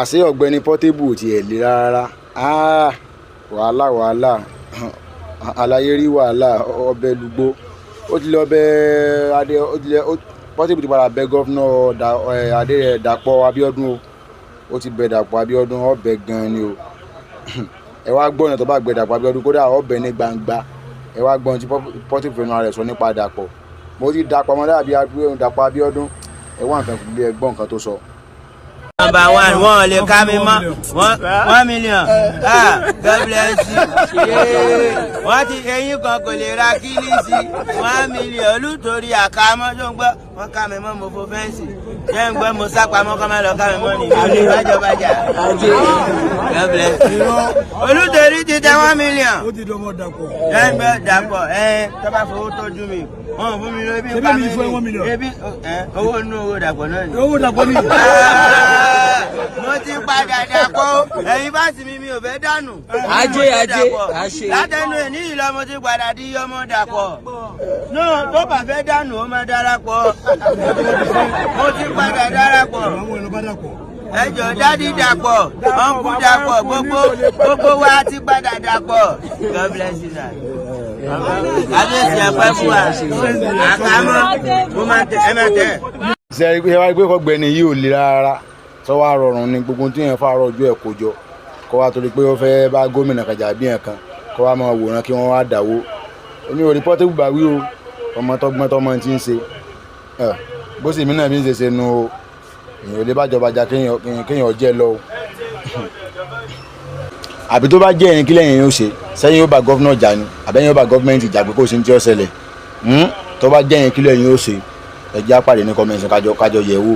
àṣé ọ̀gbẹ́ni Portable ò tiẹ̀ lè rárá. Wàhálà aláyé rí wàhálà ọbẹ̀ lùgbó ó ti lọ bẹ adé Portable ti padà bẹ gọ́fúnà adé Dàpọ̀ Abiodun ó ti bẹ Dàpọ̀ Abiodun ọbẹ̀ gan ni o ẹ wá gbọ́ ọ̀nà tó bá gbẹ Dàpọ̀ Abiodun kódà ọbẹ̀ ní gbangba ẹ wá gbọ́n tí Portable fẹ́ràn rẹ̀ sọ nípa Dàpọ̀ mo ti Dàpọ̀ ọmọdé Dàpọ̀ Abiodun ẹ wá nǹkan fún ẹ gbọ́ nǹkan tó sọ. Number 1, wọ́n lè ká mi mọ́ 1 million. God bless you. Wọ́n ti eyín kan kò lè ra kílísì 1 million olùtorí àkámọ́ tó ń gbọ́ wọ́n ká mi mọ́ mo fo fẹ́ǹsì jẹ́ ń gbọ́ mo sápamọ́ kọ́ máa lọ ká mi mọ́ ní ìlú ìbájọbájà. God bless you. Olùtorí ti tẹ 1 million. Ó ti dọmọ Dàpọ̀. Jẹ́ ń gbọ́ Dàpọ̀ tó bá fowó tọ́jú mi wọ́n fún mi lóbi pa mi ní ebi owó inú owó Dàpọ̀ náà ni. Owó Dàpọ̀ ni. Mo ti padà Dàpọ̀ ẹ̀yin bá sì mi ò fẹ́ dànù. Ajé. Látẹnu ẹ̀ ní ìlọ mo ti padà di ọmọ Dàpọ̀. Náà tó bá fẹ́ dànù ó máa darapọ̀. Mo ti padà darapọ̀. Ẹjọ́ dádì Dàpọ̀ ọ̀nkú Dàpọ̀ gbogbo wa ti padà Dàpọ̀. God bless you sir. Kábíyèsí ẹ̀pẹ́ fún wa. Àkámọ́ mo máa tẹ̀ ẹ máa tẹ̀. Ṣé ẹ wá rí pé ọ̀gbẹ́ni yìí ò le rárá sọ wá rọrùn ní gbogbo tí yẹn fàárọ̀ ojú ẹ̀ kó jọ kó wá torí pé ó fẹ́ bá gómìnà kàjà bí yẹn kan kó wá máa wòran kí wọ́n wá dàwó èmi ò rí Portable bá wí o ọmọ tọgbọ́n tọmọ ti ń ṣe bó sì mí náà bí ń ṣe nu o èèyàn ò lè bá jọba jà kéèyàn jẹ́ lọ o àbí tó bá jẹ́ ẹ̀yìn kílẹ̀ yẹn yóò ṣe sẹ́yìn yóò bá gọ́fúnà jà ni àbẹ́yìn yóò bá gọ́fúnmẹ́ntì jà pé kò sí ní tí ó ṣẹlẹ̀ tó bá jẹ́ ẹ̀yìn kílẹ̀ yẹn yóò ṣe ẹ̀jẹ̀ á pàdé ní kọ́mẹ̀nsì kájọ yẹ̀ wò.